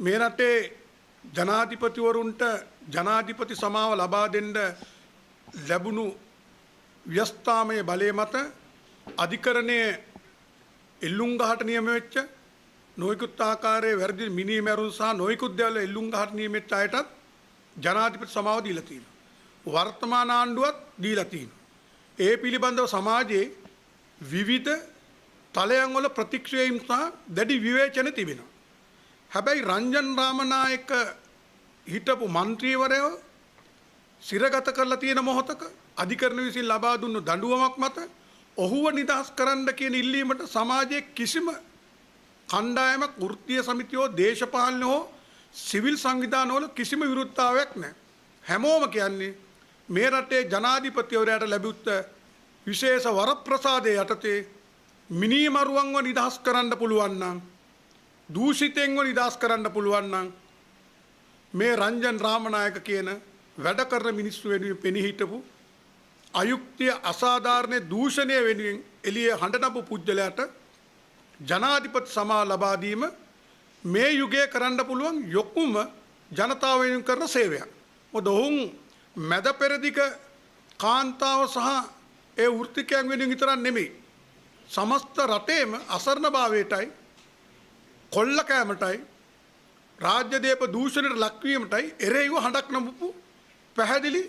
මේ රටේ ජනාධිපතිවරුන්ට ජනාධිපති සමාව ලබා දෙන්න ලැබුණු ව්‍යස්ථාමය බලය මත අධිකරණයේ එල්ලුම් ගහට නියම වෙච්ච නොයෙකුත් ආකාරයේ වැරදි මිනීමැරුම් සහ නොයෙකුත් දේවල් එල්ලුම් ගහට නියම වෙච්ච අයටත් ජනාධිපති සමාව දීලා තියෙනවා. වර්තමාන ආණ්ඩුවත් දීලා තියෙනවා. ඒ පිළිබඳව සමාජයේ විවිධ තලයන් වල ප්‍රතික්‍රියාම් සහ දැඩි විවේචන තිබෙනවා. හැබැයි රංජන් රාමනායක හිටපු മന്ത്രിවරයව සිරගත කරලා තියෙන මොහොතක අධිකරණ විසින් ලබා දුන්නු දඬුවමක් මත ඔහුව නිදහස් කරන්න කියන ඉල්ලීමට සමාජයේ කිසිම කණ්ඩායමක් වෘත්තීය සමිතියෝ දේශපාලන හෝ සිවිල් සංවිධානවල කිසිම විරුද්ධතාවයක් නැහැ. හැමෝම කියන්නේ මේ රටේ ජනාධිපතිවරයාට ලැබුත් විශේෂ වරප්‍රසාදයේ යටතේ මිනිමරුවන්ව නිදහස් කරන්න පුළුවන් නම් දූෂිතෙන්ව නිදහස් කරන්න පුළුවන් නම් මේ රංජන් රාමනායක කියන වැඩ කරන මිනිස්සු වෙනුවෙන් පෙනී හිටපු අයුක්තිය අසාධාරණ දූෂණය වෙනුවෙන් එළියේ හඬනපු පුජ්‍යලයට ජනාධිපති සමාව ලබා දීම මේ යුගයේ කරන්න පුළුවන් යොකුම ජනතාව වෙනුවෙන් කරන සේවයක්. මොකද ඔවුන් මැද පෙරදිග කාන්තාව සහ ඒ වෘත්තිකයන් වෙනුවෙන් විතරක් නෙමෙයි සමස්ත රටේම අසරණභාවයටයි කොල්ල කෑමටයි රාජ්‍ය දීප දූෂණයට ලක්වීමටයි එරෙහිව හඬක් නමපු පැහැදිලි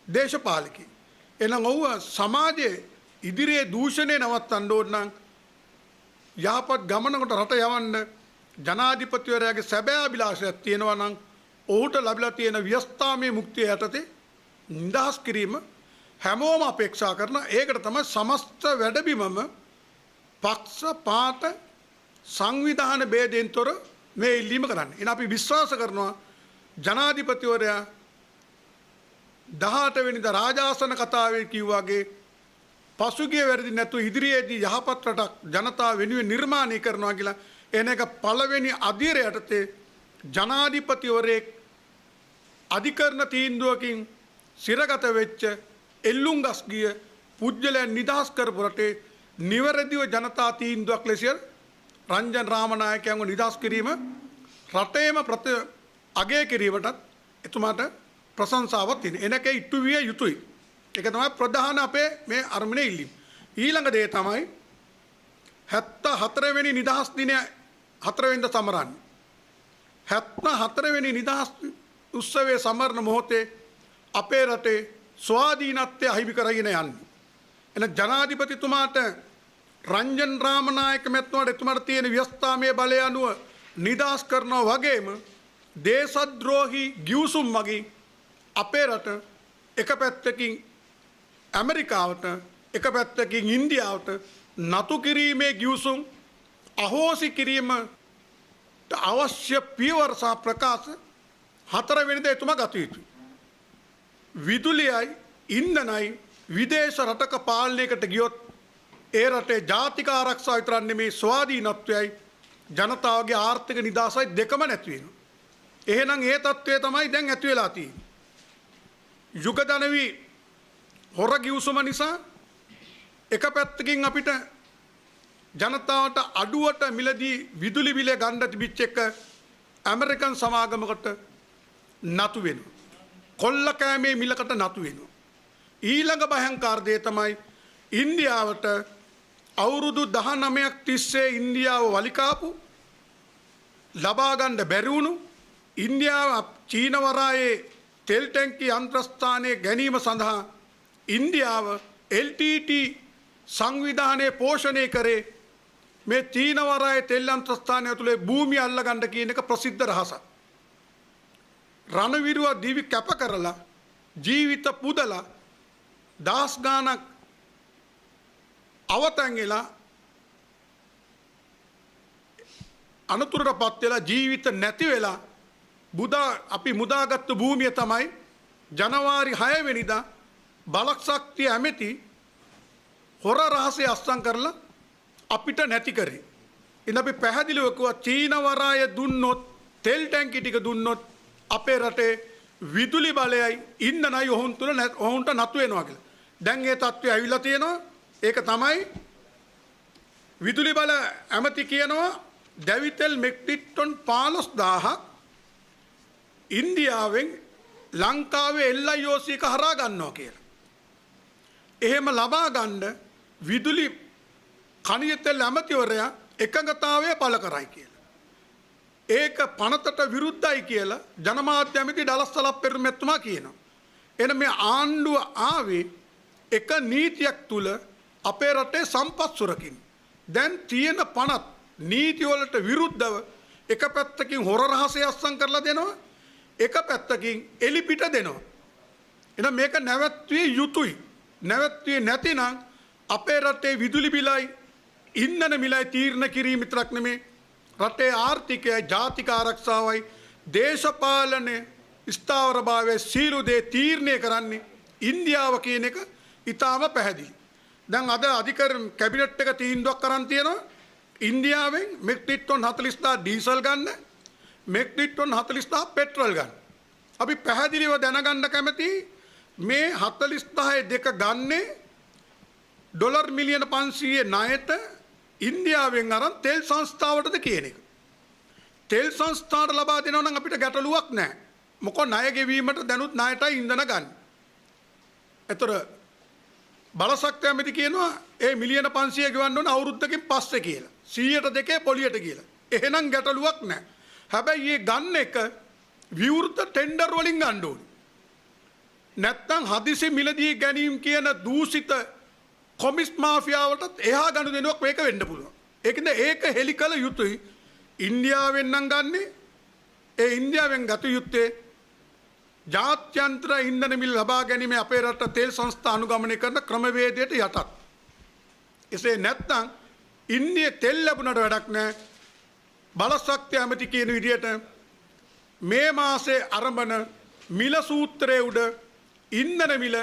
දේශපාලකයෙක්. එනම් ඔහුව සමාජයේ ඉදිරියේ දූෂණය නවත්තන්න ඕන නම් යහපත් ගමනකට රට යවන්න ජනාධිපතිවරයාගේ සැබෑ අභිලාෂයක් තියෙනවා නම් ඔහුට ලැබිලා තියෙන ව්‍යස්ථාමයේ මුක්තිය යටතේ නිදහස් කිරීම හැමෝම අපේක්ෂා කරන. ඒකට තමයි සමස්ත වැඩබිමම පක්ෂ පාට සංවිධාන ભેදයෙන් තොර මේ ඉල්ලීම කරන්නේ. එන අපි විශ්වාස කරනවා ජනාධිපතිවරයා 18 වෙනිදා රාජාසන කතාවේ කිව්වාගේ පසුගිය වැරදි නැතුව ඉදිරියේදී යහපත් රටක් ජනතාව වෙනුවෙන් නිර්මාණය කරනවා කියලා එන එක පළවෙනි අධීරය යටතේ ජනාධිපතිවරයෙක් අධිකරණ තීන්දුවකින් සිරගත වෙච්ච එල්ලුම්ගස් ගිය පුජ්‍යලයන් නිදහස් කරපු රටේ නිවැරදිව ජනතා තීන්දුවක් ලෙස රංජන් රාමනායකයන්ව නිදහස් කිරීම රටේම අගය කිරීමටත් එතුමාට ප්‍රශංසාවක් තියෙනවා. එනක ඉටු විය යුතුයි. ඒක තමයි ප්‍රධාන අපේ මේ අරමුණේ ඉල්ලීම. ඊළඟ දේ තමයි 74 වෙනි නිදහස් දිනය 4 වෙනිදා සමරන්නේ. 74 වෙනි නිදහස් උත්සවයේ සමරන මොහොතේ අපේ රටේ ස්වාධීනත්වය අහිමි කරගෙන යන්නේ. එන ජනාධිපතිතුමාට රංජන් රාමනායක මැතිතුමාට එතුමාට තියෙන ව්‍යස්ථාමයේ බලය අනුව නිදහස් කරනවා වගේම දේශද්‍රෝහී ගිවිසුම් මගින් අපේ රට එක පැත්තකින් ඇමරිකාවට එක පැත්තකින් ඉන්දියාවට නතු කිරීමේ ගිවිසුම් අහෝසි කිරීමට අවශ්‍ය පියවර සහ ප්‍රකාශ 4 වෙනිදා එතුමා ගත යුතුයි. විදුලියයි ඉන්ධනයි විදේශ රටක පාලනයකට ගියොත් ඒ රටේ ජාතික ආරක්ෂාව විතරක් නෙමේ ස්වාධීනත්වයයි ජනතාවගේ ආර්ථික නිදහසයි දෙකම නැති වෙනවා. එහෙනම් ඒ තත්ත්වය තමයි දැන් ඇති වෙලා තියෙන්නේ. යුග දනවි හොර ගිවිසුම නිසා එක පැත්තකින් අපිට ජනතාවට අඩුවට මිලදී විදුලි බිල ගන්න තිබිච්ච එක ඇමරිකන් සමාගමකට නතු වෙනවා. කොල්ල කෑමේ මිලකට නතු වෙනවා. ඊළඟ භයංකාර දේ තමයි ඉන්දියාවට අවුරුදු 19ක් තිස්සේ ඉන්දියාව වලිකාපු ලබා ගන්න බැරි වුණු ඉන්දියාව චීන වරායේ තෙල් ටැංකි යන්ත්‍රස්ථානයේ ගැනීම සඳහා ඉන්දියාව LTT සංවිධානයේ පෝෂණය කරේ මේ චීන වරායේ තෙල් යන්ත්‍රස්ථානය තුලේ භූමිය අල්ල ගන්න කියන එක ප්‍රසිද්ධ රහසක්. රණවිරුව දිවි කැප කරලා ජීවිත පුදලා දහස් ගාණක් අවතන් වෙලා අනතුරටපත් වෙලා ජීවිත නැති වෙලා අපි මුදාගත්තු භූමිය තමයි ජනවාරි 6 වෙනිදා බලක් ශක්තිය ඇමති හොර රහසේ අස්සම් කරලා අපිට නැති කරේ. ඉතින් අපි පැහැදිලිව කිව්වා චීන වරාය දුන්නොත් තෙල් ටැංකි ටික දුන්නොත් අපේ රටේ විදුලි බලයයි ඉන්ධනයි ඔවුන්ට නතු වෙනවා කියලා. දැන් ඒ තත්ත්වය ඇවිල්ලා තියෙනවා. ඒක තමයි විදුලි බල ඇමති කියනවා දැවිතෙල් මෙට්‍රික් ටොන් 15000ක් ඉන්දියාවෙන් ලංකාවේ LIOC එක හරහා ගන්නවා කියලා. එහෙම ලබා ගන්න විදුලි khනිජ තෙල් ඇමතිවරයා එකඟතාවය පළ කරයි කියලා. ඒක පනතට විරුද්ධයි කියලා ජනමාධ්‍ය ඇමති ඩලස්සලප් පෙරමැතිතුමා කියනවා. එහෙනම් මේ ආණ්ඩුව ආවේ එක නීතියක් තුල අපේ රටේ සම්පත් සුරකින්න. දැන් තියෙන පනත් නීති වලට විරුද්ධව එක පැත්තකින් හොර රහසය අස්සම් කරලා දෙනවා, එක පැත්තකින් එලිපිට දෙනවා. එහෙනම් මේක නැවැත්විය යුතුයි. නැවැත්විය නැතිනම් අපේ රටේ විදුලි බිලයි ඉන්ධන මිලයි තීරණ කිරීම විතරක් නෙමේ රටේ ආර්ථිකය, ජාතික ආරක්ෂාවයි, දේශපාලන ස්ථාවරභාවය සීළු දේ තීරණය කරන්නේ ඉන්දියාව කියන එක ඉතාම පැහැදිලි. දැන් අද අධිකරණ කැබිනට් එක තීන්දුවක් කරන් තියෙනවා ඉන්දියාවෙන් මෙට්‍රික් ටොන් 40000 ඩීසල් ගන්න, මෙට්‍රික් ටොන් 40000 පෙට්‍රල් ගන්න. අපි පැහැදිලිව දැනගන්න කැමති මේ 40000 දෙක ගන්නේ ඩොලර් මිලියන 500 ණයට ඉන්දියාවෙන් අරන් තෙල් සංස්ථාවටද කියන එක. තෙල් සංස්ථාවට ලබා දෙනවා නම් අපිට ගැටලුවක් නැහැ. මොකද ණය ගෙවීමට දැනුත් ණයටයි ඉන්ධන ගන්න. ඒතර බලශක්තිය ඇමති කියනවා ඒ මිලියන 500 ගෙවන්න ඕන අවුරුද්දකින් පස්සේ කියලා. 100ට 2 පොලියට කියලා. එහෙනම් ගැටලුවක් නැහැ. හැබැයි මේ ගන්න එක විවෘත ටෙන්ඩර් වලින් ගන්න ඕනේ. නැත්තම් හදිසි මිලදී ගැනීම කියන දූෂිත කොමිස් මාෆියාවටත් එහා ගනුදෙනුවක් මේක වෙන්න පුළුවන්. ඒකින්ද ඒක හෙලි කළ යුතුයි. ඉන්දියාවෙන් නම් ගන්නේ ඒ ඉන්දියාවෙන් ගත යුත්තේ ජාත්‍යන්තර ඉන්ධන මිල ලබා ගැනීම අපේ රට තෙල් සංස්ථා අනුගමනය කරන ක්‍රමවේදයට යටත්. එසේ නැත්නම් ඉන්දිය තෙල් ලැබුණට වැඩක් නැහැ. බලශක්තිය ඇමති කියන විදිහට මේ මාසේ ආරම්භන මිල සූත්‍රයේ උඩ ඉන්ධන මිල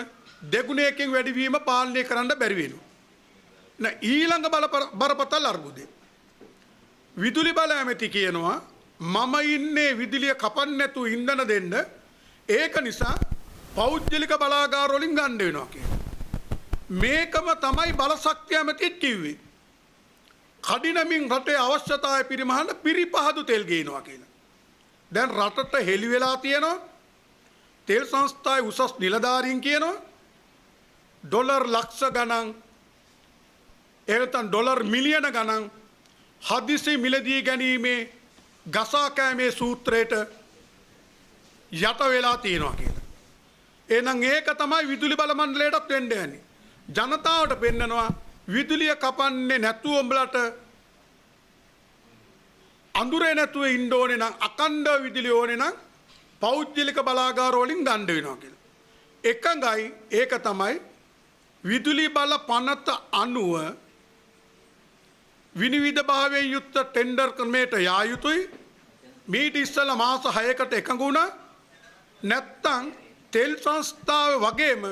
දෙගුණයකින් වැඩිවීම පාලනය කරන්න බැරි වෙනවා. ඊළඟ බරපතල අර්බුදේ විදුලි බල ඇමති කියනවා මම ඉන්නේ විදුලිය කපන්න නැතුව ඉන්ධන දෙන්න, ඒක නිසා පෞද්ගලික බලාගාර වලින් ගන්න වෙනවා කියලා. මේකම තමයි බලශක්තිය ඇමතිත් කිව්වේ. කඩිනමින් රටේ අවශ්‍යතාවය පිරිමහන්න පිරිපහදු තෙල් ගේනවා කියලා. දැන් රටට හෙළි වෙලා තියෙනවා තෙල් සංස්ථාවේ උසස් නිලධාරීන් කියනවා ඩොලර් ලක්ෂ ගණන් එහෙනම් ඩොලර් මිලියන ගණන් හදිසි මිලදී ගැනීමේ ගසා කෑමේ සූත්‍රයට යට වෙලා තියෙනවා කියලා. එහෙනම් ඒක තමයි විදුලි බල මණ්ඩලයටත් වෙන්න යන්නේ. ජනතාවට පෙන්නනවා විදුලිය කපන්නේ නැතුව උඹලට අඳුරේ නැතුව ඉන්න ඕනේ නම්, අකණ්ඩව විදුලිය ඕනේ නම් පෞද්ගලික බලාගාර වලින් ගන්න වෙනවා කියලා. එකඟයි. ඒක තමයි විදුලි බල පනත අනුව විනිවිද භාවයෙන් යුක්ත ටෙන්ඩර් ක්‍රමයට යා යුතුයි. මීට ඉස්සෙල්ලා මාස 6කට එකඟ වුණා. නැත්තම් තෙල් සංස්ථාව වගේම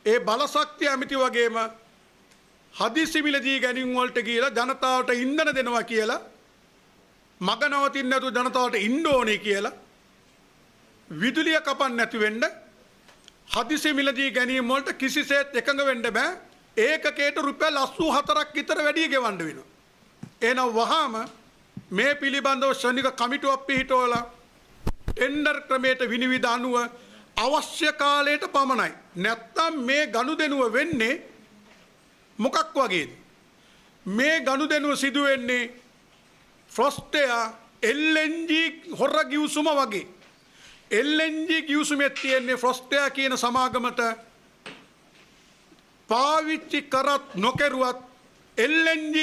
ඒ බලශක්තිය ඇමති වගේම හදිසි මිලදී ගැනීම වලට කියලා ජනතාවට ඉන්ධන දෙනවා කියලා මග නවතින්න නැතුව ජනතාවට ඉන්න ඕනේ කියලා විදුලිය කපන්න නැති වෙන්න හදිසි මිලදී ගැනීම වලට කිසිසේත් එකඟ වෙන්න බෑ. ඒකකයට රුපියල් 84ක් විතර වැඩි ගෙවන්න වෙනවා. එහෙනම් වහාම මේ පිළිබඳව ශනික කමිටුවක් පිහිටවලා ටෙන්ඩර් ක්‍රමයට විනිවිද අනුව අවශ්‍ය කාලයට පමණයි. නැත්තම් මේ ගනුදෙනුව වෙන්නේ මොකක් වගේද? මේ ගනුදෙනුව සිදු වෙන්නේ ෆ්‍රොස්ටයා LNG හොර ගිවිසුම වගේ. LNG ගිවිසුමේ තියෙන්නේ ෆ්‍රොස්ටයා කියන සමාගමට පාවිච්චි කරත් නොකරුවත් LNG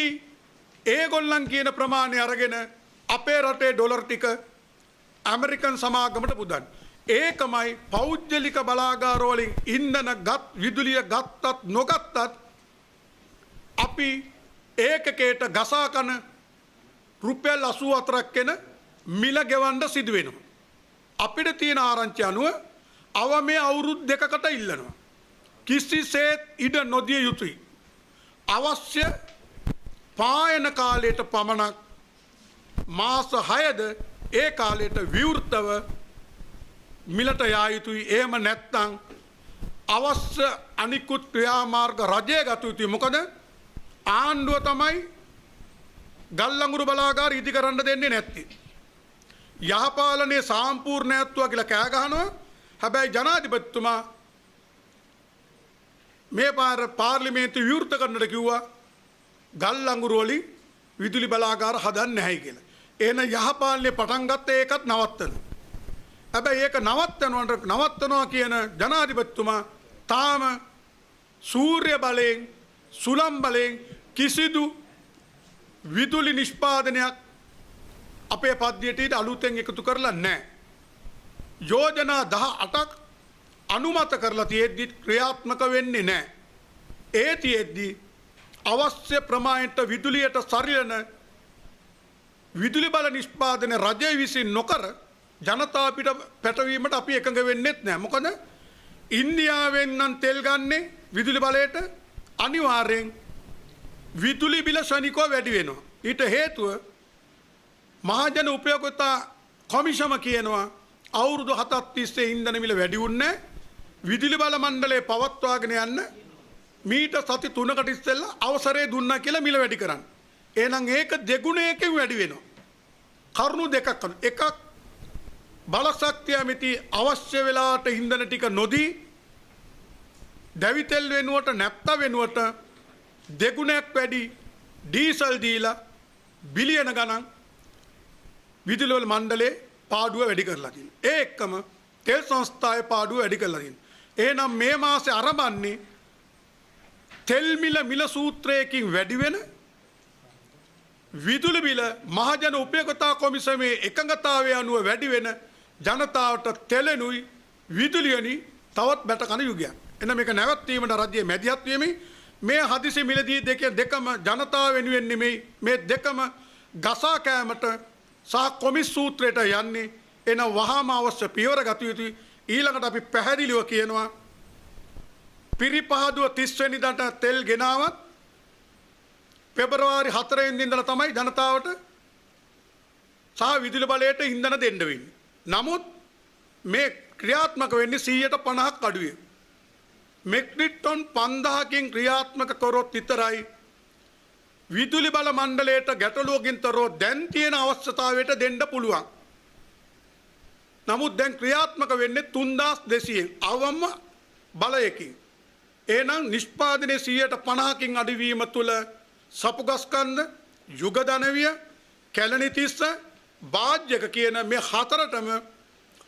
ඒගොල්ලන් කියන ප්‍රමාණය අරගෙන අපේ රටේ ඩොලර් ටික ඇමරිකන් සමාගමට පුදන්න. ඒකමයි පෞද්ගලික බලාගාර වලින් ඉන්ධන ගත් විදුලිය ගත්තත් නොගත්තත් අපි ඒකකයට ගසා කන රුපියල් 84ක් වෙන මිල ගෙවන්න සිදු වෙනවා. අපිට තියෙන ආරංචි අනුව අවමේ අවුරුදු දෙකකට ඉල්ලනවා. කිසිසේත් ඉඩ නොදිය යුතුයි. අවශ්‍ය පායන කාලයට පමණක් මාස 6ද ඒ කාලයට විවෘතව මිලට යා යුතුයි. එහෙම නැත්නම් අවශ්‍ය අනිකුත් ක්‍රියාමාර්ග රජය ගත යුතුයි. මොකද ආණ්ඩුව තමයි ගල්ලංගුරු බලාගාර ඉදි කරන්න දෙන්නේ නැත්තේ. යහපාලනයේ සම්පූර්ණත්වය කියලා කෑ ගහනවා. හැබැයි ජනාධිපතිතුමා මේ පාර පාර්ලිමේන්තු විවෘත කරන්නට කිව්වා ගල්ලංගුරු වලින් විදුලි බලාගාර හදන්නේ නැහැ කියලා. එහෙනම් යහපාලනයේ පටන් ගත්ත ඒකත් නවත්තන. හැබැයි ඒක නවත්තනවා කියන ජනාධිපතිතුමා තාම සූර්ය බලයෙන් සුළං බලයෙන් කිසිදු විදුලි නිෂ්පාදනයක් අපේ පද්ධතියට අලුතෙන් එකතු කරලා නැහැ. යෝජනා 18ක් අනුමත කරලා තියෙද්දි ක්‍රියාත්මක වෙන්නේ නැහැ. ඒ තියෙද්දි අවශ්‍ය ප්‍රමාණයට විදුලියට සරිලන විදුලි බල නිෂ්පාදන රජය විසින් නොකර ජනතාව පිට පැටවීමට අපි එකඟ වෙන්නේත් නැහැ. මොකද ඉන්දියාවෙන් නම් තෙල් ගන්නේ විදුලි බලයට අනිවාර්යෙන් විදුලි බිල ශනිකව වැඩි වෙනවා. ඊට හේතුව මහජන උපයෝගතා කොමිෂම කියනවා අවුරුදු 7ක් තිස්සේ ඉන්ධන මිල වැඩි වුණේ විදුලි බල මණ්ඩලයේ පවත්වාගෙන යන්න මීට සති 3කට ඉස්සෙල්ලා අවසරය දුන්නා කියලා මිල වැඩි කරන්න. එහෙනම් ඒක දෙගුණයකින් වැඩි වෙනවා. කරුණු දෙකක් කරනවා. එකක් බලශක්තිය මිති අවශ්‍ය වෙලාවට ඉන්ධන ටික නොදී දැවිතෙල් වෙනුවට නැප්තා වෙනුවට දෙගුණයක් වැඩි ඩීසල් දීලා බිලියන ගණන් විදුලි වල මණ්ඩලයේ පාඩුව වැඩි කරලා තියෙනවා. ඒ එක්කම තෙල් සංස්ථාවේ පාඩුව වැඩි කරලා තියෙනවා. එහෙනම් මේ මාසේ ආරම්භන්නේ තෙල් මිල සූත්‍රයකින් වැඩි වෙන විදුලි බිල මහජන උපයෝගතා කොමිසමේ එකඟතාවය අනුව වැඩි වෙන ජනතාවට තෙලෙනුයි විදුලියනි තවත් බැට කන යුගයක්. එන්න මේක නැවැත්වීමට රජයේ මැදිහත් වීමේ මේ හදිසි මිලදී දෙකම ජනතාව වෙනුවෙන් නෙමෙයි මේ දෙකම ගසා කෑමට සහ කොමිස් සූත්‍රයට යන්නේ. එන වහාම අවශ්‍ය පියවර ගත යුතුයි. ඊළඟට අපි පැහැදිලිව කියනවා පිරිපහදුව 30 වෙනිදාට තෙල් ගෙනාවත් පෙබරවාරි 4 වෙනිදා ඉඳලා තමයි ජනතාවට සහ විදුලි බලයට ඉන්ධන දෙන්න වෙන්නේ. නමුත් මේ ක්‍රියාත්මක වෙන්නේ 150ක් අඩුවේ. මෙට්‍රික් ටන් 5000කින් ක්‍රියාත්මක කරොත් විතරයි විදුලි බල මණ්ඩලයට ගැටලුවකින් තොරව දැන් තියෙන අවශ්‍යතාවයට දෙන්න පුළුවන්. නමුත් දැන් ක්‍රියාත්මක වෙන්නේ 3200න් අවම බලයකින්. එහෙනම් නිෂ්පාදනයේ 150කින් අඩුවීම තුළ සපුගස්කන්ධ, යුග ධනවිය, කැලණිතිස්ස, වාජ්‍යක කියන මේ හතරටම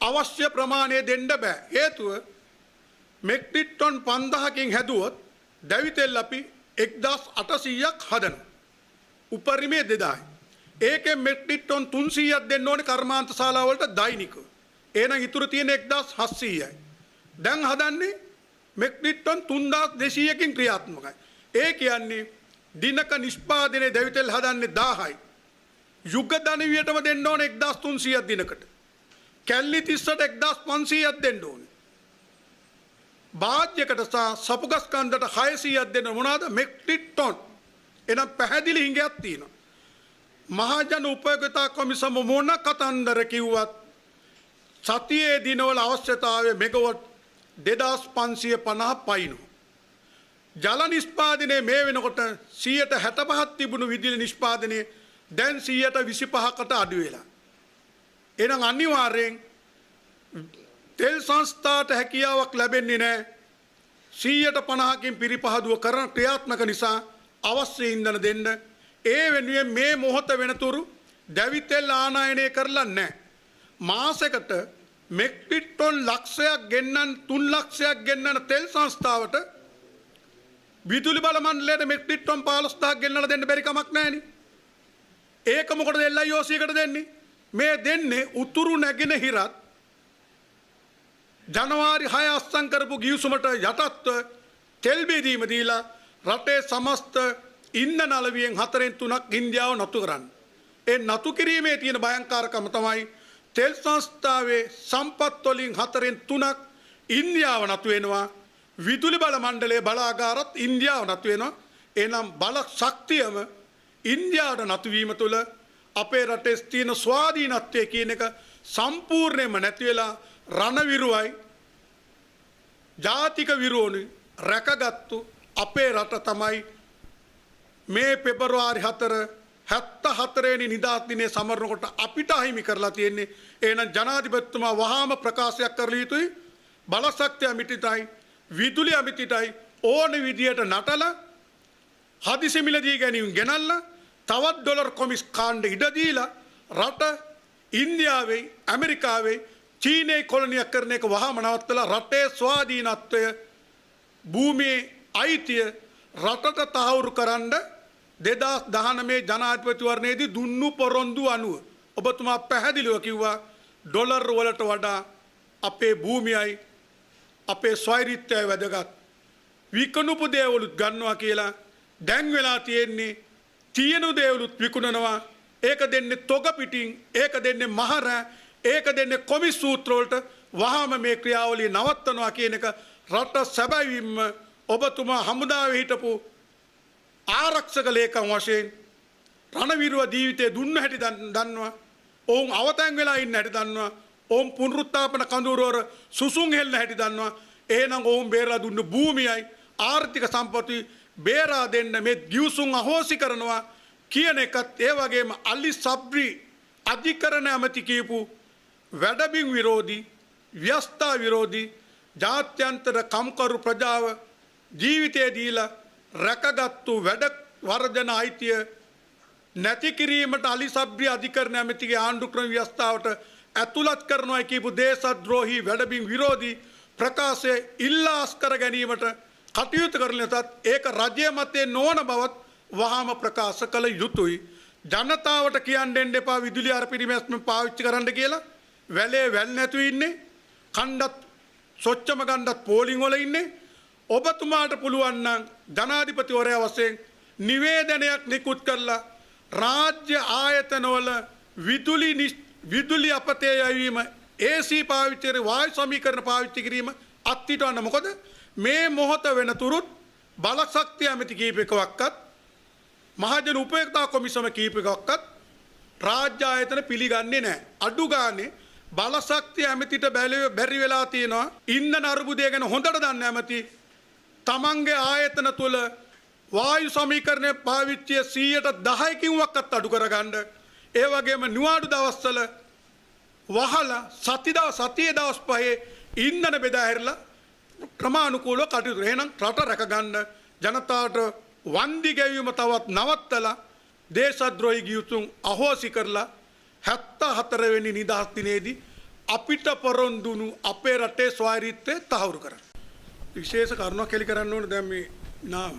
අවශ්‍ය ප්‍රමාණය දෙන්න බෑ. හේතුව මෙට්‍රික් ටන් 5000කින් හැදුවොත් දැවිතෙල් අපි 1800ක් හදනවා. උපරිමයේ 2000යි. ඒකෙන් මෙට්‍රික් ටන් 300ක් දෙන්න ඕනේ කර්මාන්ත ශාලා වලට දෛනිකව. එහෙනම් ඉතුරු තියෙන 1700යි. දැන් හදන්නේ මෙට්‍රික් ටන් 3200කින් ක්‍රියාත්මකයි. ඒ කියන්නේ දිනක නිෂ්පාදනයේ දැවිතෙල් හදන්නේ 1000යි. යුග ධනවියටම දෙන්න ඕනේ 1300ක් දිනකට. කැලණි තිස්සට 1500ක් දෙන්න ඕනේ. වාජ්‍යකට සහ සපුගස්කන්ධට 600ක් දෙන්න මොනවාද මෙට්‍රික් ටන්. එනම් පැහැදිලි හිඟයක් තියෙනවා. මහජන උපයෝගතා කොමිසම මොන කතන්දර කිව්වත් සතියේ දිනවල අවශ්‍යතාවය මෙගවට් 2550 පයින්නවා. ජල නිෂ්පාදනයේ මේ වෙනකොට 65% තිබුණු විදුලි නිෂ්පාදනයේ දැන් 25%කට අඩු වෙලා. එහෙනම් අනිවාර්යෙන් තෙල් සංස්ථාවට හැකියාවක් ලැබෙන්නේ නැහැ. 150කින් පිරිපහදුව කරන ක්‍රියාත්මක නිසා අවශ්‍ය ඉන්ධන දෙන්න. ඒ වෙනුවෙන් මේ මොහොත වෙනතුරු දැවිතෙල් ආනයනය කරලා නැහැ. මාසයකට මෙට්‍රික් ටන් ලක්ෂයක් ගෙන්නන 3 ලක්ෂයක් ගෙන්නන තෙල් සංස්ථාවට විදුලි බල මණ්ඩලයට මෙට්‍රික් ටන් 15000ක් ගෙන්නලා දෙන්න බැරි කමක් නැහැනේ. ඒක මොකටද LIOC එකට දෙන්නේ? මේ දෙන්නේ උතුරු නැගෙනහිරත් ජනවාරි 6 අස්සම් කරපු ගිවිසුමට යටත්ව තෙල් බෙදීම දීලා රටේ සමස්ත ඉන්ධන අලවියෙන් 4/3ක් ඉන්දියාව නතු කරන්න. ඒ නතු කිරීමේ තියෙන භයංකාරකම තමයි තෙල් සංස්ථාවේ සම්පත් වලින් 4/3ක් ඉන්දියාව නතු වෙනවා. විදුලි බල මණ්ඩලයේ බලාගාරත් ඉන්දියාව නතු වෙනවා. එනම් බල ශක්තියම ඉන්දියාවට නතු වීම තුළ අපේ රටේ තියෙන ස්වාධීනත්වය කියන එක සම්පූර්ණයෙන්ම නැති වෙලා රණවිරුවයි ජාතික විරෝණි රැකගත්තු අපේ රට තමයි මේ පෙබරවාරි 4 74 වෙනි නිදහස් දිනේ සමරනකොට අපිට අහිමි කරලා තියෙන්නේ. එහෙනම් ජනාධිපතිතුමා වහාම ප්‍රකාශයක් කරලා යුතුයි. බලශක්තිය අමිතිටයි විදුලි අමිතිටයි ඕන විදියට නටලා හදිසි මිලදී ගැනීම ගෙනල්ලා තවත් ඩොලර් කොමිස් කාණ්ඩ ඉඩ දීලා රට ඉන්දියාවේ ඇමරිකාවේ චීනයේ කොලනියක් කරන එක වහාම නවත්තලා රටේ ස්වාධීනත්වය භූමියේ අයිතිය රටට තහවුරු කරන්න 2019 ජනාධිපතිවරණයේදී දුන්නු පොරොන්දු අනුව ඔබතුමා පැහැදිලිව කිව්වා ඩොලර් වලට වඩා අපේ භූමියයි අපේ ස්වෛරීත්වයයි වැදගත්. විකුණුපු දේවලුත් ගන්නවා කියලා දැන් වෙලා තියෙන්නේ තියෙනු දේවලුත් විකුණනවා. ඒක දෙන්නේ තොග පිටින්, ඒක දෙන්නේ මහර, ඒක දෙන්නේ කොමිස් සූත්‍ර වලට. වහාම මේ ක්‍රියාවලිය නවත්තනවා කියන එක රට සැබවින්ම ඔබතුමා හමුදාවේ හිටපු ආරක්ෂක ලේකම් වශයෙන් රණවිරුව ජීවිතේ දුන්න හැටි දන්නවා. ඔවුන් අවතැන් වෙලා ඉන්න හැටි දන්නවා. ඔවුන් පුනරුත්ථාපන කඳවුරවර සුසුම් හෙල්ල හැටි දන්නවා. එහෙනම් ඔවුන් බේරලා දුන්න භූමියයි ආර්ථික සම්පත්තිය බේරා දෙන්න මේ ගිවිසුම් අහෝසි කරනවා කියන එකත් ඒ වගේම අලි සබ්රි අධිකරණ ඇමති කියපු වැඩබිම් විරෝධී ව්‍යස්ථා විරෝධී ජාත්‍යන්තර කම්කරු ප්‍රජාව ජීවිතය දීලා රැකගත්තු වැඩ වර්ධන අයිතිය නැති කිරීමට අලි සබ්රි අධිකරණ ඇමතිගේ ආණ්ඩුක්‍රම ව්‍යවස්ථාවට ඇතුළත් කරනවා කියපු දේශද්‍රෝහී වැඩබිම් විරෝධී ප්‍රකාශය ඉල්ලාස් කර ගැනීමට කටයුතු කරන ලෙසත් ඒක රජය මතේ නොවන බවත් වහාම ප්‍රකාශ කළ යුතුයි. ජනතාවට කියන්න දෙන්න එපා විදුලි අර පිරිමැස්ම පාවිච්චි කරන්න කියලා. වැලේ වැල් නැතුව ඉන්නේ. කණ්ඩත් සොච්චම ගණ්ඩත් පෝලිං වල ඉන්නේ. ඔබතුමාට පුළුවන් නම් ජනාධිපතිවරයා වශයෙන් නිවේදනයක් නිකුත් කරලා රාජ්‍ය ආයතනවල විදුලි අපතේ යැවීම AC පාවිච්චි කර වායු සමීකරණ පාවිච්චි කිරීම අත්හිටවන්න. මොකද මේ මොහොත වෙනතුරුත් බලශක්තිය ඇමති කීපයකවත් මහජන උපයෝගතා කොමිසම කීපයකවත් රාජ්‍ය ආයතන පිළිගන්නේ නැහැ. අඩු ගානේ බලශක්තිය ඇමතිට බැරි වෙලා තියෙනවා ඉන්ධන අර්බුදය ගැන හොඳට දන්න ඇමති තමන්ගේ ආයතන තුල වායු සමීකරණයේ පාවිච්චිය 10%කින් වක්වත් අඩු කරගන්න. ඒ වගේම නිවාඩු දවස්වල වහලා සතියේ දවස් 5 ඉන්ධන බෙදා හැරලා ක්‍රමානුකූලව කටයුතු. එහෙනම් රට රැකගන්න ජනතාවට වන්දි ගැවීම තවත් නවත්තලා දේශද්‍රෝහී ගිවිසුම් අහෝසි කරලා 74 වෙනි නිදහස් දිනේදී අපිට පොරොන්දුණු අපේ රටේ ස්වාධීනත්වය තහවුරු කරන්න. විශේෂ කරුණක් කෙලි කරන්න ඕනේ. දැන් මේ නාම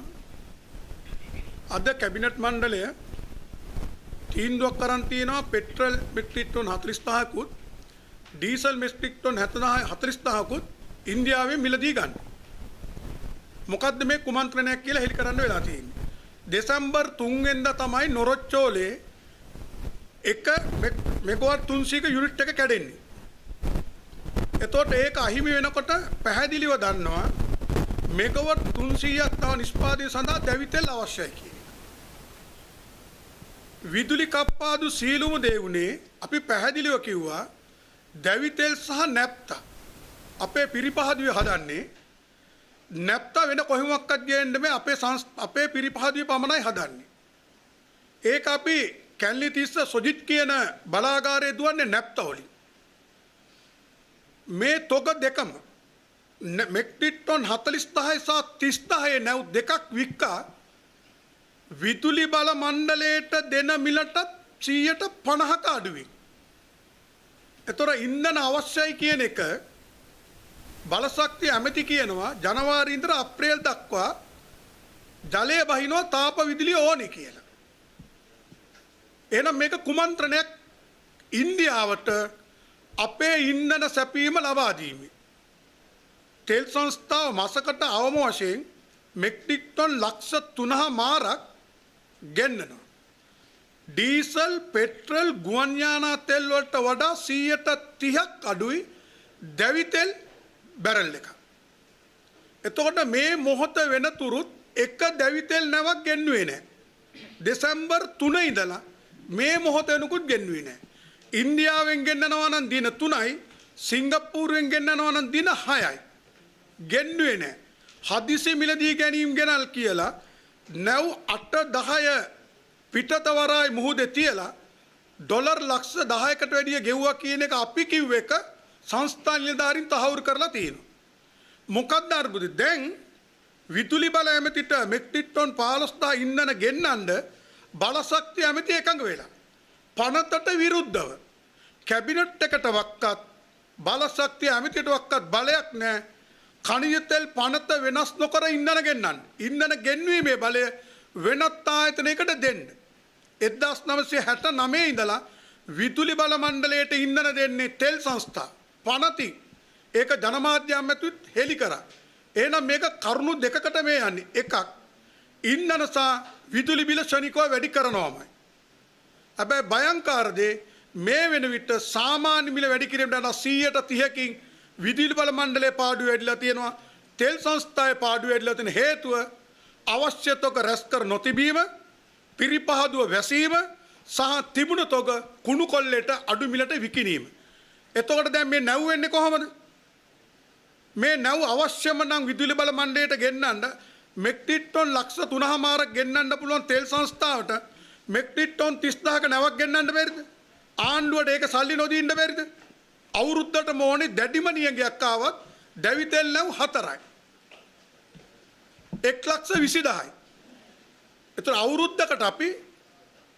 අද කැබිනට් මණ්ඩලය තීන්දුවක් කරන් තියෙනවා පෙට්‍රල් මෙට්‍රික් ටන් 45කුත් ඩීසල් මෙට්‍රික් ටන් 40කුත් ඉන්දියාවෙන් මිලදී ගන්න. මොකද්ද මේ කුමන්ත්‍රණයක් කියලා හෙළි කරන්න වෙලා තියෙන්නේ. දෙසැම්බර් 3 වෙනිදා තමයි නොරොච්චෝලේ එක මෙගාවට් 300ක යුනිට් එක කැඩෙන්නේ. එතකොට ඒක අහිමි වෙනකොට පැහැදිලිව දන්නවා මෙගාවට් 300ක් තව නිෂ්පාදනය සඳහා දැවිතෙල් අවශ්‍යයි කියලා. විදුලි කප්පාදු සීලුම දේවුනේ අපි පැහැදිලිව කිව්වා දැවිතෙල් සහ නැප්තා අපේ පිරිපහදුවේ හදන්නේ නැප්තා වෙන කොහොමවත් ගේන්න බෑ. අපේ පිරිපහදුවේ පමණයි හදන්නේ. ඒක අපි කැලණි තිස්ස සොජිත් කියන බලාගාරයේ දුවන්නේ නැප්තා වලින්. මේ තොග දෙකම මෙට්‍රික් ටන් 40,000 සහ 30,000 නැව් දෙකක් වික්කා විදුලි බල මණ්ඩලයට දෙන මිලට 50%ක අඩුවෙන්. ඒතර ඉන්ධන අවශ්‍යයි කියන එක බලශක්තිය ඇමති කියනවා ජනවාරි ඉඳලා අප්‍රේල් දක්වා ජලය බහිනවා තාප විදුලිය ඕනේ කියලා. එහෙනම් මේක කුමන්ත්‍රණයක් ඉන්දියාවට අපේ ඉන්ධන සැපීම ලබා දීමේ. තෙල් සංස්ථාව මාසකට අවම වශයෙන් මෙට්‍රික් ටන් ලක්ෂ 3මාරක් ගෙන්නනවා. ඩීසල් පෙට්‍රල් ගුවන් යානා තෙල් වලට වඩා 30%ක් අඩුයි දැවිතෙල් බැරල් එක. එතකොට මේ මොහොත වෙනතුරුත් එක දැවිතෙල් නැවක් ගෙන්නුවේ නැහැ. දෙසැම්බර් 3 ඉඳලා මේ මොහොත වෙනකුත් ගෙන්නුවේ නැහැ. ඉන්දියාවෙන් ගෙන්නනවා නම් දින 3යි, සිංගප්පූරුවෙන් ගෙන්නනවා නම් දින 6යි. ගෙන්නුවේ නැහැ. හදිසි මිලදී ගැනීම ගෙනල් කියලා නැව් 8-10 පිටතවරයි මුහුදේ තියලා ඩොලර් ලක්ෂ 10කට වැඩිය ගෙවුවා කියන එක අපි කිව්ව එක සංස්ථා නිලධාරීන් තහවුරු කරලා තියෙනවා. මොකක්ද අර්බුදේ? දැන් විදුලි බල ඇමතිට මෙට්‍රික් ටන් 15000 ඉන්ධන ගෙන්නන්න බලශක්තිය ඇමති එකඟ වෙලා. පනතට විරුද්ධව කැබිනට් එකට වක්කත් බලශක්තිය ඇමතිට වක්කත් බලයක් නැහැ. ඛනිජ තෙල් පනත වෙනස් නොකර ඉන්ධන ගෙන්නන්න. ඉන්ධන ගෙන්වීමේ බලය වෙනත් ආයතනයකට දෙන්න. 1969 ඉඳලා විදුලි බල මණ්ඩලයට ඉන්ධන දෙන්නේ තෙල් සංස්ථා පනති. ඒක ජනමාධ්‍ය ඇමතුත් හෙළි කරා. එහෙනම් මේක කරුණු දෙකකට මේ යන්නේ. එකක් ඉන්ධන සහ විදුලි බිල ශනිකව වැඩි කරනවාමයි. හැබැයි භයංකාර දේ මේ වෙන විට සාමාන්‍ය මිල වැඩි කිරීමට 130කින් විදුලි බල මණ්ඩලයේ පාඩුව වැඩිලා තියෙනවා. තෙල් සංස්ථාවේ පාඩුව වැඩිලා තියෙන හේතුව අවශ්‍ය තොග රැස් කර නොතිබීම, පිරිපහදුව වැසීම සහ තිබුණු තොග කුණු කොල්ලේට අඩු මිලට විකිණීම. එතකොට දැන් මේ නැව් වෙන්නේ කොහොමද? මේ නැව් අවශ්‍යම නම් විදුලි බල මණ්ඩලයට ගෙන්නන්න මෙට්‍රික් ටන් ලක්ෂ 3.5ක් ගෙන්නන්න පුළුවන් තෙල් සංස්ථාවට මෙට්‍රික් ටන් 30000ක නැවක් ගෙන්නන්න බැරිද? ආණ්ඩුවට ඒක සල්ලි නොදී ඉන්න බැරිද? අවුරුද්දට මොනේ දැඩිම නියඟයක් ආවත් දැවි තෙල් නැව් 4යි. 1,20,000යි. ඒතර අවුරුද්දකට අපි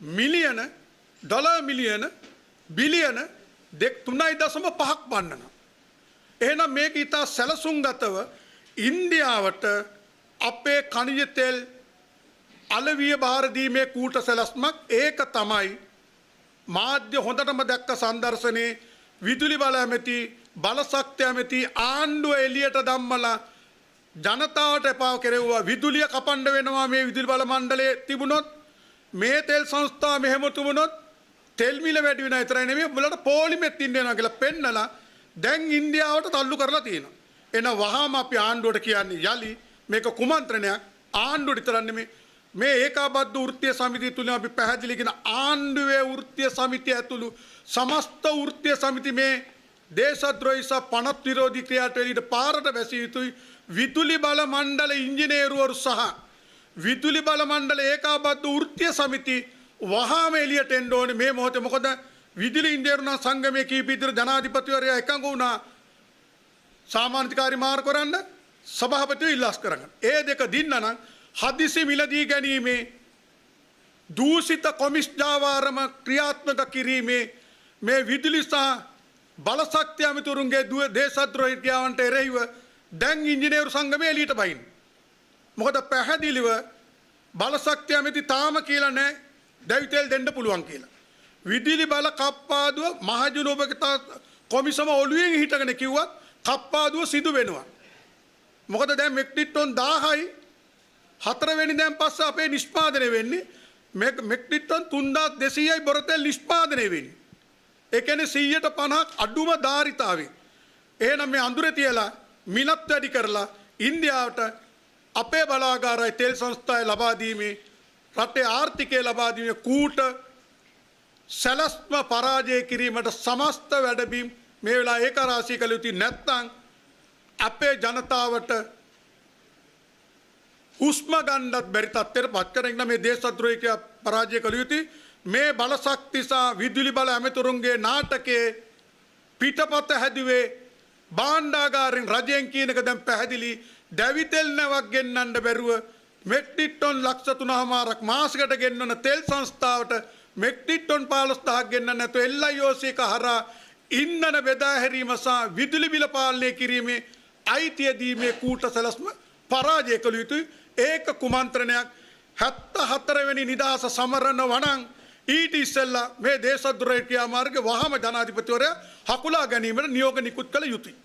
මිලියන ඩොලර් මිලියන බිලියන 3.5ක් පන්නනවා. එහෙනම් මේක ඉතා සැලසුම්ගතව ඉන්දියාවට අපේ ඛනිජ තෙල් අලවිය බාර දීමේ කූට සැලැස්මක්. ඒක තමයි මාධ්‍ය හොඳටම දැක්ක සංදර්ශනයේ විදුලි බල ඇමති බලශක්ති ඇමති ආණ්ඩුව එළියට ධම්මලා ජනතාවට එපා කෙරෙව්වා. විදුලිය කපන්න වෙනවා මේ විදුලි බල මණ්ඩලයේ තිබුණොත්, මේ තෙල් සංස්ථා මෙහෙම තිබුණොත් තෙල් මිල වැඩි වෙනා විතරයි නෙමෙයි උඹලට පොලිමෙත් ඉන්න වෙනවා කියලා පෙන්නලා දැන් ඉන්දියාවට තල්ලු කරලා තියෙනවා. එන වහාම අපි ආණ්ඩුවට කියන්නේ යලි මේක කුමන්ත්‍රණයක්. ආණ්ඩුවට විතරක් නෙමෙයි මේ ඒකාබද්ධ වෘත්තීය සමිතිය තුලින් අපි පැහැදිලි කරන ආණ්ඩුවේ වෘත්තීය සමිතිය ඇතුළු සමස්ත වෘත්තීය සමිති මේ දේශද්‍රෝහී සහ පනත් විරෝධී ක්‍රියාවලියට පාරට බැසිය යුතුයි. විදුලි බල මණ්ඩල ඉංජිනේරුවරු සහ විදුලි බල මණ්ඩල ඒකාබද්ධ වෘත්තීය සමිති වහාම එළියට එන්න ඕනේ මේ මොහොතේ. මොකද විදුලි ඉංජිනේරුවන් සංගමයේ කීප විතර ජනාධිපතිවරයා එකඟ වුණා සාමාන්‍යකාරී මාර්ග කරන්න සභාපතිව ඉල්ලාස් කරගන්න. ඒ දෙක දින්න නම් හදිසි මිලදී ගැනීමේ දූෂිත කොමිස්ජාවාරම ක්‍රියාත්මක කිරීමේ මේ විදුලි සහ බලශක්ති අමාත්‍යවරුන්ගේ දේශද්‍රෝහී ක්‍රියාවන්ට එරෙහිව දැන් ඉංජිනේරු සංගමය එළියට බහින්න. මොකද පැහැදිලිව බලශක්ති අමාත්‍ය තාම කියලා නැහැ දැවි තෙල් දෙන්න පුළුවන් කියලා. විදුලි බල කප්පාදුව මහජන උපකතා කොමිසම ඔළුවෙන් හිටගෙන කිව්වත් කප්පාදුව සිදු වෙනවා. මොකද දැන් මෙට්‍රික් ටන් 1000යි 4 වෙනි දැන් පස්සේ අපේ නිෂ්පාදනය වෙන්නේ මෙට්‍රික් ටන් 3200යි බොරතෙල් නිෂ්පාදනය වෙන්නේ. ඒ කියන්නේ 150ක් අඩුම ධාරිතාවෙන්. එහෙනම් මේ අඳුරේ තියලා මිලත් වැඩි කරලා ඉන්දියාවට අපේ බලාගාරයි තෙල් සංස්ථාය ලබා දීමේ රටේ ආර්ථිකය ලබා දීමේ කූට සැලැස්ම පරාජය කිරීමට සමස්ත වැඩබිම් මේ වෙලාව ඒකරාශී කළ යුතුයි. නැත්නම් අපේ ජනතාවට හුස්ම ගන්නත් බැරි තත්ත්වයට පත් කරගෙන මේ දේශද්‍රෝහීකය පරාජය කළ යුතුයි. මේ බලශක්ති සහ විදුලි බල ඇමතුරුන්ගේ නාටකයේ පිටපත හැදුවේ භාණ්ඩාගාරෙන් රජයෙන් කියන එක දැන් පැහැදිලි. දැවි තෙල් නැවක් ගෙන්නන්න බැරුව මෙට්‍රික් ටන් ලක්ෂ 3.5ක් මාසයකට ගෙන්නන තෙල් සංස්ථාවට මෙට්‍රික් ටන් 15000ක් ගෙන්නන්න නැතුව LIOC එක හරහා ඉන්ධන බෙදා හැරීම සහ විදුලි බිල පාලනය කිරීමේ අයිතිය දීමේ කූට සැලැස්ම පරාජය කළ යුතුයි. ඒක කුමන්ත්‍රණයක්. 74 වෙනි නිදහස සමරන වණන් ඊට ඉස්සෙල්ලා මේ දේශද්‍රෝහී ක්‍රියාමාර්ග වහාම ජනාධිපතිවරයා හකුලා ගැනීමට නියෝග නිකුත් කළ යුතුයි.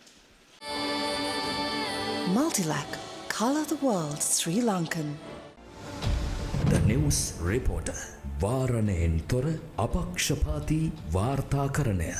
Multilac, Colour the World Sri Lankan. The News Reporter. වාරණයෙන් තොර අපක්ෂපාතී වාර්තාකරණය.